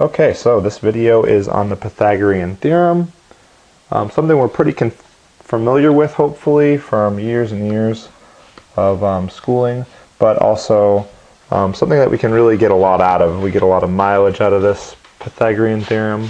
Okay, so this video is on the Pythagorean theorem, something we're pretty familiar with, hopefully, from years and years of schooling, but also something that we can really get a lot out of. We get a lot of mileage out of this Pythagorean theorem,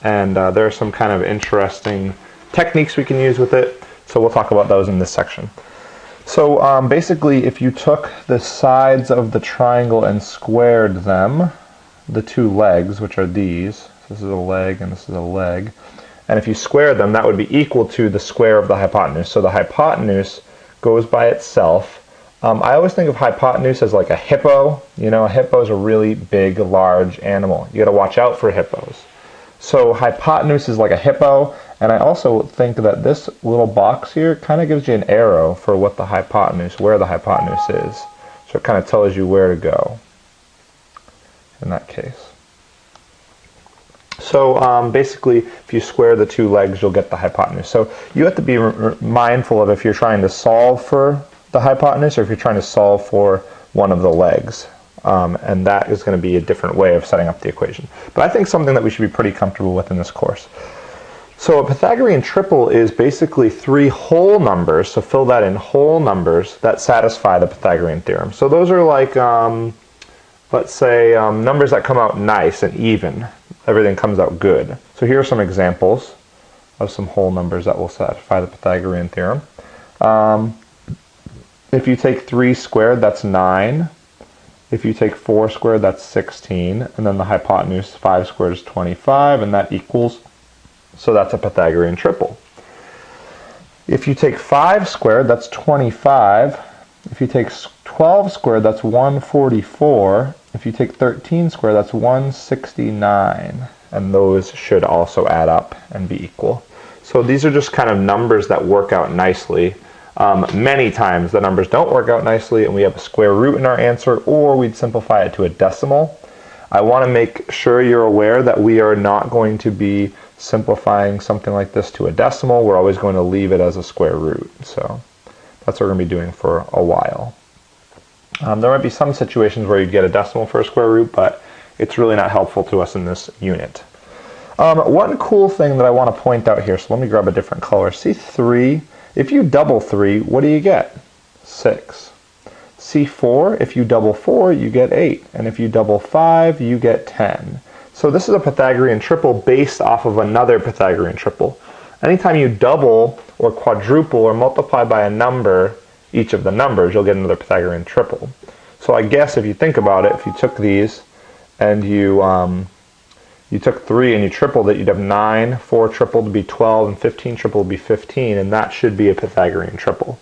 and there are some kind of interesting techniques we can use with it, so we'll talk about those in this section. So basically, if you took the sides of the triangle and squared them, the two legs, which are these, this is a leg and this is a leg, and if you square them, that would be equal to the square of the hypotenuse. So the hypotenuse goes by itself. I always think of hypotenuse as like a hippo. You know, a hippo is a really big, large animal. You got to watch out for hippos. So hypotenuse is like a hippo, and I also think that this little box here kind of gives you an arrow for what the hypotenuse, where the hypotenuse is. So it kind of tells you where to go in that case. So basically, if you square the two legs, you'll get the hypotenuse. So you have to be mindful of if you're trying to solve for the hypotenuse or if you're trying to solve for one of the legs. And that is going to be a different way of setting up the equation. But I think something that we should be pretty comfortable with in this course. So a Pythagorean triple is basically three whole numbers, so fill that in, whole numbers that satisfy the Pythagorean theorem. So those are like, let's say, numbers that come out nice and even. Everything comes out good. So here are some examples of some whole numbers that will satisfy the Pythagorean theorem. If you take 3 squared, that's 9. If you take 4 squared, that's 16. And then the hypotenuse, 5 squared, is 25, and that equals, so that's a Pythagorean triple. If you take 5 squared, that's 25. If you take 12 squared, that's 144. If you take 13 squared, that's 169. And those should also add up and be equal. So these are just kind of numbers that work out nicely. Many times the numbers don't work out nicely and we have a square root in our answer, or we'd simplify it to a decimal. I want to make sure you're aware that we are not going to be simplifying something like this to a decimal. We're always going to leave it as a square root. So that's what we're going to be doing for a while. There might be some situations where you'd get a decimal for a square root, but it's really not helpful to us in this unit. One cool thing that I want to point out here, so let me grab a different color. See 3? If you double 3, what do you get? 6. See 4? If you double 4, you get 8. And if you double 5, you get 10. So this is a Pythagorean triple based off of another Pythagorean triple. Anytime you double or quadruple or multiply by a number, each of the numbers, you'll get another Pythagorean triple. So I guess if you think about it, if you took these and you took 3 and you tripled it, you'd have 9, 4 tripled would be 12, and 15 tripled would be 15, and that should be a Pythagorean triple.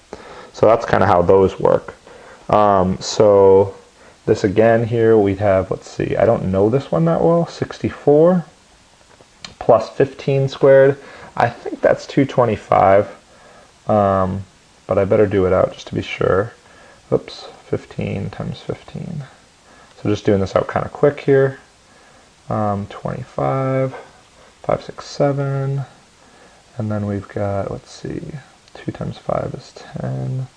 So that's kind of how those work. So this again here, we'd have, let's see, I don't know this one that well, 64 plus 15 squared. I think that's 225, but I better do it out just to be sure. Oops, 15 times 15. So just doing this out kind of quick here. 25, 5, 6, 7, and then we've got, let's see, 2 times 5 is 10,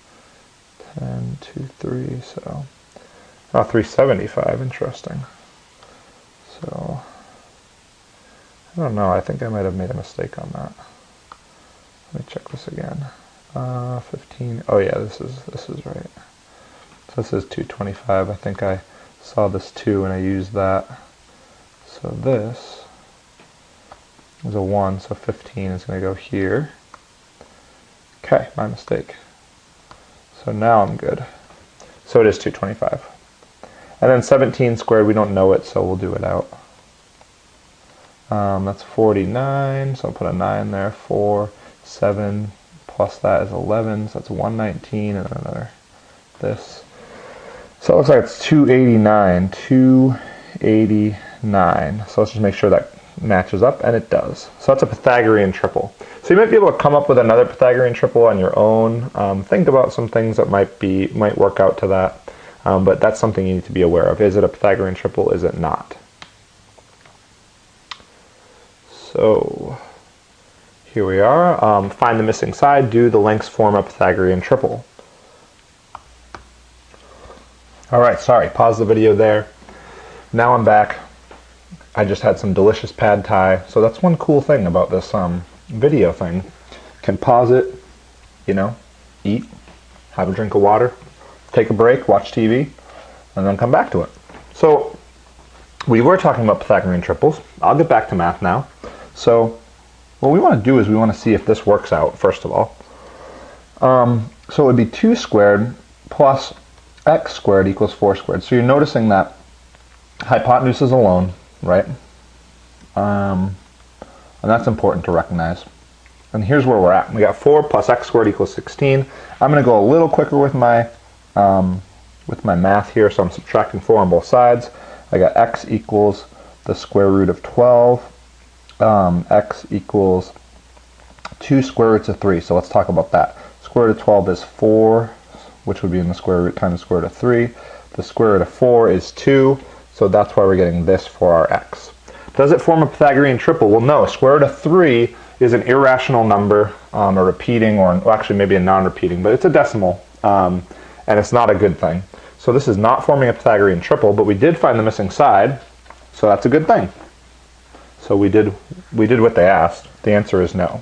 10, 2, 3, so, 375, interesting. So, I don't know, I think I might have made a mistake on that. Let me check this again. 15, oh yeah, this is right. So this is 225, I think I saw this 2 and I used that. So this is a 1, so 15 is going to go here. Okay, my mistake. So now I'm good. So it is 225. And then 17 squared, we don't know it, so we'll do it out. That's 49, so I'll put a 9 there. 4, 7, plus that is 11, so that's 119, and then another this. So it looks like it's 289, 289. So let's just make sure that matches up, and it does. So that's a Pythagorean triple. So you might be able to come up with another Pythagorean triple on your own. Think about some things that might work out to that, but that's something you need to be aware of. Is it a Pythagorean triple? Is it not? So here we are. Find the missing side. Do the lengths form a Pythagorean triple? All right, sorry, pause the video there. Now I'm back. I just had some delicious pad thai. So that's one cool thing about this video thing. Can pause it, you know, eat, have a drink of water, take a break, watch TV, and then come back to it. So we were talking about Pythagorean triples. I'll get back to math now. So what we want to do is we want to see if this works out, first of all. So it would be 2 squared plus x squared equals 4 squared. So you're noticing that hypotenuse is alone, right? And that's important to recognize. And here's where we're at. We got 4 plus x squared equals 16. I'm going to go a little quicker with my math here, so I'm subtracting 4 on both sides. I got x equals the square root of 12. X equals 2 square roots of 3. So let's talk about that. Square root of 12 is 4, which would be in the square root times the square root of 3. The square root of 4 is 2, so that's why we're getting this for our x. Does it form a Pythagorean triple? Well, no. Square root of 3 is an irrational number, a repeating, or well, actually maybe a non-repeating, but it's a decimal, and it's not a good thing. So this is not forming a Pythagorean triple, but we did find the missing side, so that's a good thing. So we did what they asked. The answer is no,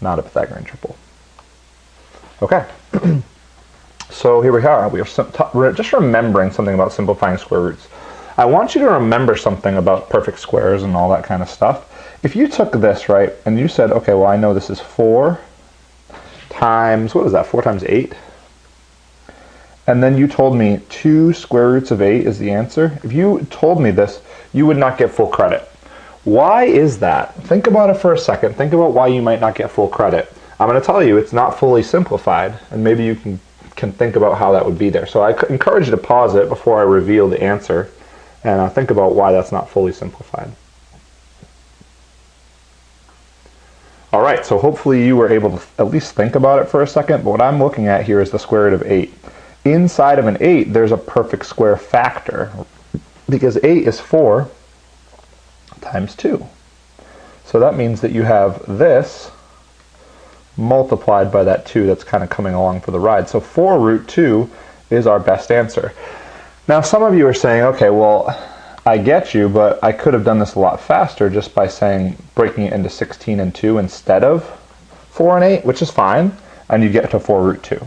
not a Pythagorean triple. Okay, so here we are. We're just remembering something about simplifying square roots. I want you to remember something about perfect squares and all that kind of stuff. If you took this, right, and you said, okay, well, I know this is 4 times, what is that, 4 times 8? And then you told me 2 square roots of 8 is the answer. If you told me this, you would not get full credit. Why is that? Think about it for a second. Think about why you might not get full credit. I'm going to tell you it's not fully simplified, and maybe you can think about how that would be there. So I encourage you to pause it before I reveal the answer, and think about why that's not fully simplified. All right, so hopefully you were able to at least think about it for a second, but what I'm looking at here is the square root of 8. Inside of an 8, there's a perfect square factor, because 8 is 4 times 2. So that means that you have this multiplied by that 2 that's kind of coming along for the ride. So 4 root 2 is our best answer. Now some of you are saying, okay, well, I get you, but I could have done this a lot faster just by breaking it into 16 and 2 instead of 4 and 8, which is fine, and you get to 4 root 2.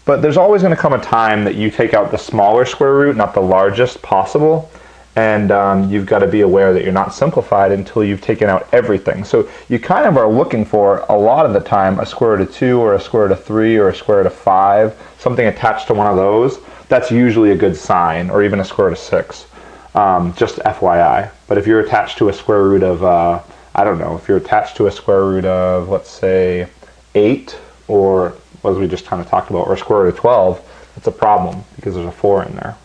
But there's always going to come a time that you take out the smaller square root, not the largest possible, and you've got to be aware that you're not simplified until you've taken out everything. So you kind of are looking for, a lot of the time, a square root of 2 or a square root of 3 or a square root of 5, something attached to one of those. That's usually a good sign, or even a square root of 6, just FYI. But if you're attached to a square root of, I don't know, if you're attached to a square root of, let's say, 8, or as we just kind of talked about, or a square root of 12, it's a problem because there's a 4 in there.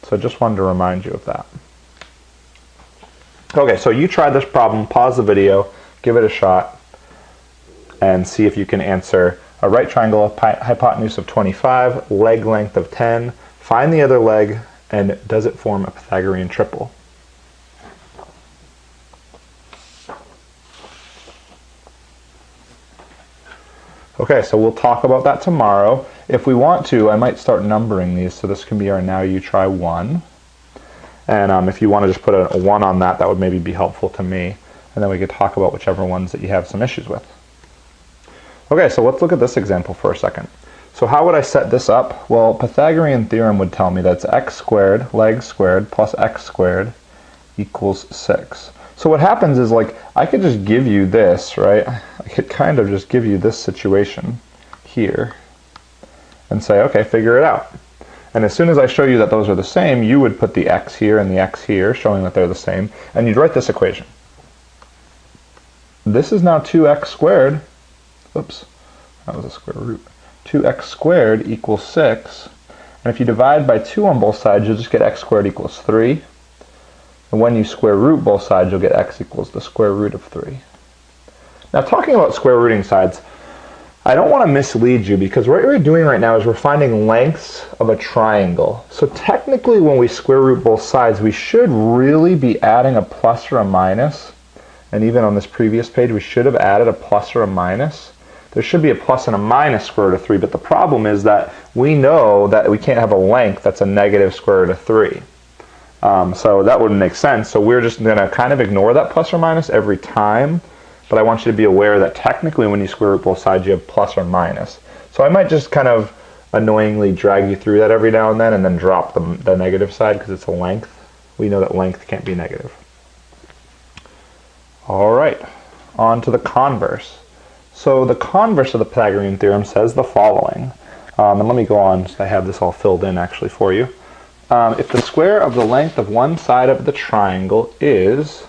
So I just wanted to remind you of that. Okay, so you try this problem, pause the video, give it a shot, and see if you can answer a right triangle, hypotenuse of 25, leg length of 10, find the other leg, and does it form a Pythagorean triple? Okay, so we'll talk about that tomorrow. If we want to, I might start numbering these, so this can be our now you try 1. And if you want to just put a 1 on that, that would maybe be helpful to me. And then we could talk about whichever ones that you have some issues with. Okay, so let's look at this example for a second. So how would I set this up? Well, Pythagorean theorem would tell me that it's x squared, leg squared, plus x squared equals 6. So what happens is, like, I could just give you this, right? I could kind of just give you this situation here and say, okay, figure it out. And as soon as I show you that those are the same, you would put the x here and the x here, showing that they're the same, and you'd write this equation. This is now 2x squared. Oops, that was a square root. 2x squared equals 6. And if you divide by 2 on both sides, you'll just get x squared equals 3. And when you square root both sides, you'll get x equals the square root of 3. Now, talking about square rooting sides, I don't want to mislead you, because what we're doing right now is we're finding lengths of a triangle. So technically, when we square root both sides, we should really be adding a plus or a minus. And even on this previous page, we should have added a plus or a minus. There should be a plus and a minus square root of 3, but the problem is that we know that we can't have a length that's a negative square root of 3. So that wouldn't make sense. So we're just going to kind of ignore that plus or minus every time. But I want you to be aware that technically when you square root both sides, you have plus or minus. So I might just kind of annoyingly drag you through that every now and then drop the negative side because it's a length. We know that length can't be negative. All right, on to the converse. So the converse of the Pythagorean theorem says the following. And let me go on, so I have this all filled in actually for you. If the square of the length of one side of the triangle is,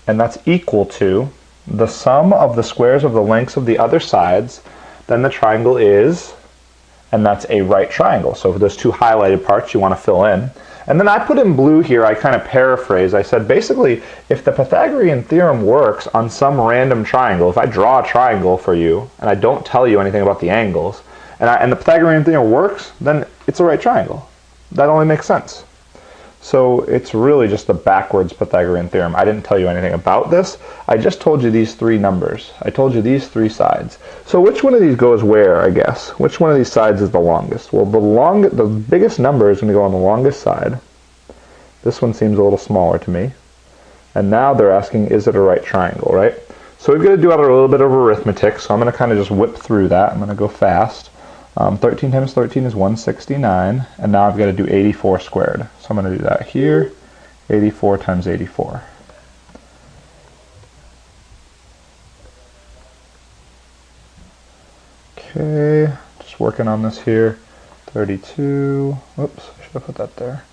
and that's equal to, the sum of the squares of the lengths of the other sides, then the triangle is, and that's a right triangle. So for those two highlighted parts you want to fill in. And then I put in blue here, I kind of paraphrase. I said basically, if the Pythagorean theorem works on some random triangle, if I draw a triangle for you and I don't tell you anything about the angles, and the Pythagorean theorem works, then it's a right triangle. That only makes sense. So it's really just the backwards Pythagorean theorem. I didn't tell you anything about this. I just told you these three numbers. I told you these three sides. So which one of these goes where, I guess? Which one of these sides is the longest? Well, the biggest number is going to go on the longest side. This one seems a little smaller to me. And now they're asking, is it a right triangle, right? So we've got to do a little bit of arithmetic, so I'm going to kind of just whip through that. I'm going to go fast. 13 times 13 is 169, and now I've got to do 84 squared. So I'm going to do that here, 84 times 84. Okay, just working on this here. 32, whoops, I should have put that there.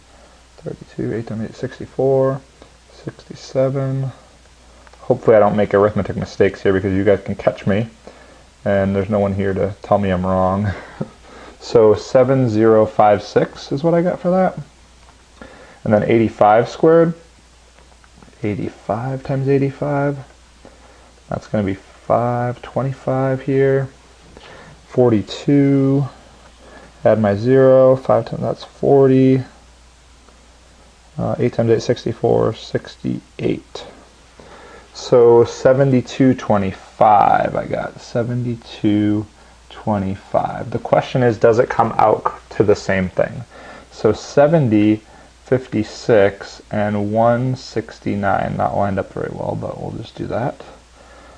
32, 8 times 8, 64, 67. Hopefully I don't make arithmetic mistakes here because you guys can catch me. And there's no one here to tell me I'm wrong. So 7056 is what I got for that. And then 85 squared. 85 times 85. That's going to be 525 here. 42. Add my 0. 5 times, that's 40. 8 times 8, 64. 68. So 7225 I got. 7225. The question is, does it come out to the same thing? So 70, 56, and 169. Not lined up very well, but we'll just do that.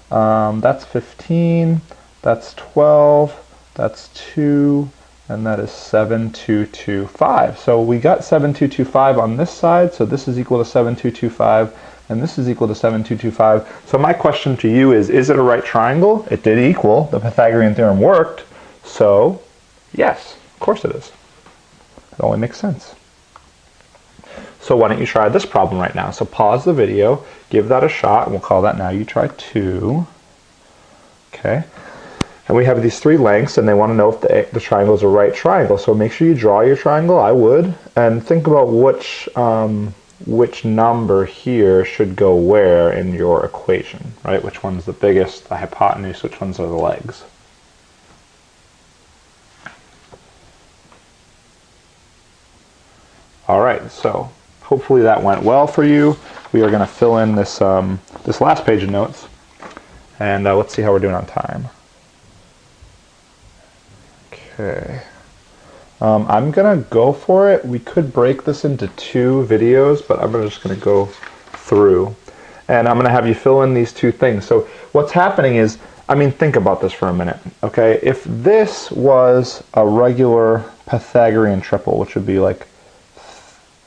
That's 15, that's 12, that's 2, and that is 7225. So we got 7225 on this side, so this is equal to 7225. And this is equal to 7225. So my question to you is it a right triangle? It did equal. The Pythagorean theorem worked. So, yes, of course it is. It only makes sense. So why don't you try this problem right now? So pause the video, give that a shot, and we'll call that now you try 2. Okay. And we have these three lengths, and they want to know if the triangle is a right triangle. So make sure you draw your triangle. I would. And think about which number here should go where in your equation, right? Which one's the biggest, the hypotenuse, which ones are the legs? All right, so hopefully that went well for you. We are going to fill in this, this last page of notes, and let's see how we're doing on time. Okay. I'm going to go for it. We could break this into 2 videos, but I'm just going to go through. And I'm going to have you fill in these 2 things. So what's happening is, I mean, think about this for a minute. Okay, if this was a regular Pythagorean triple, which would be like,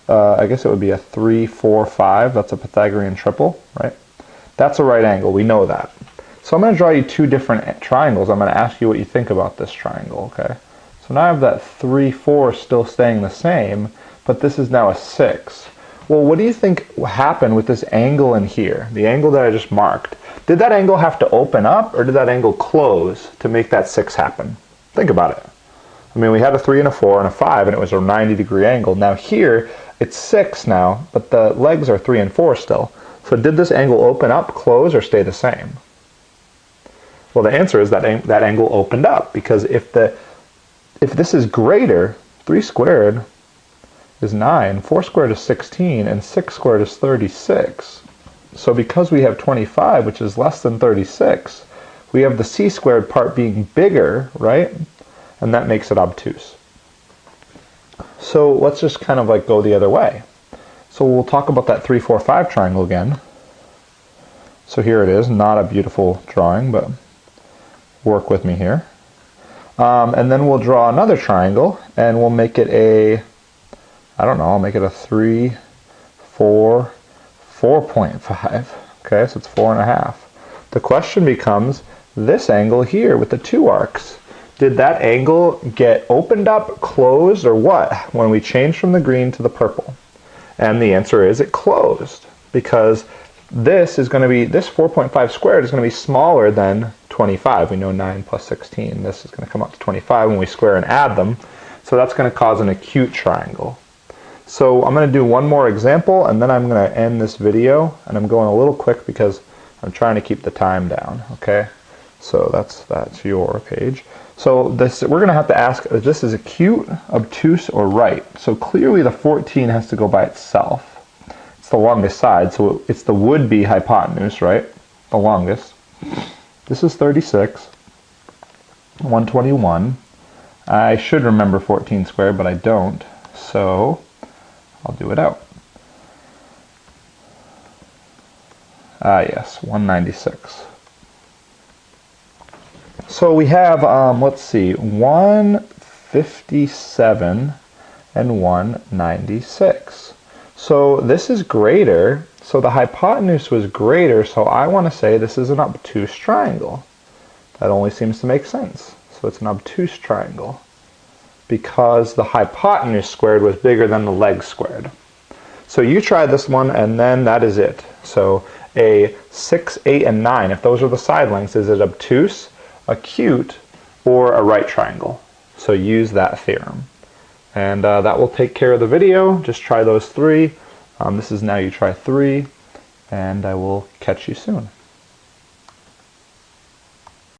I guess it would be a 3, 4, 5. That's a Pythagorean triple, right? That's a right angle. We know that. So I'm going to draw you 2 different triangles. I'm going to ask you what you think about this triangle, okay? So now I have that 3, 4 still staying the same, but this is now a 6. Well, what do you think happened with this angle in here, the angle that I just marked? Did that angle have to open up, or did that angle close to make that 6 happen? Think about it. I mean, we had a 3 and a 4 and a 5, and it was a 90-degree angle. Now here, it's 6 now, but the legs are 3 and 4 still. So did this angle open up, close, or stay the same? Well, the answer is that that angle opened up, because if this is greater, 3 squared is 9, 4 squared is 16, and 6 squared is 36. So because we have 25, which is less than 36, we have the c squared part being bigger, right? And that makes it obtuse. So let's just kind of like go the other way. So we'll talk about that 3, 4, 5 triangle again. So here it is, not a beautiful drawing, but work with me here. And then we'll draw another triangle, and we'll make it a, I don't know, I'll make it a 3, 4, 4.5. Okay, so it's 4.5. The question becomes, this angle here with the 2 arcs, did that angle get opened up, closed, or what when we changed from the green to the purple? And the answer is it closed, because this is going to be, this 4.5 squared is going to be smaller than 25. We know 9 plus 16. This is going to come up to 25 when we square and add them. So that's going to cause an acute triangle. So I'm going to do one more example, and then I'm going to end this video. And I'm going a little quick because I'm trying to keep the time down. Okay, so that's your page. So this, we're going to have to ask if this is acute, obtuse, or right. So clearly the 14 has to go by itself. It's the longest side, so it's the would-be hypotenuse, right? The longest. This is 36, 121. I should remember 14 squared, but I don't. So I'll do it out. Yes, 196. So we have, let's see, 157 and 196. So this is greater, so the hypotenuse was greater, so I want to say this is an obtuse triangle. That only seems to make sense. So it's an obtuse triangle because the hypotenuse squared was bigger than the leg squared. So you try this one, and then that is it. So a 6, 8, and 9, if those are the side lengths, is it obtuse, acute, or a right triangle? So use that theorem. And that will take care of the video. Just try those 3. This is now you try 3, and I will catch you soon.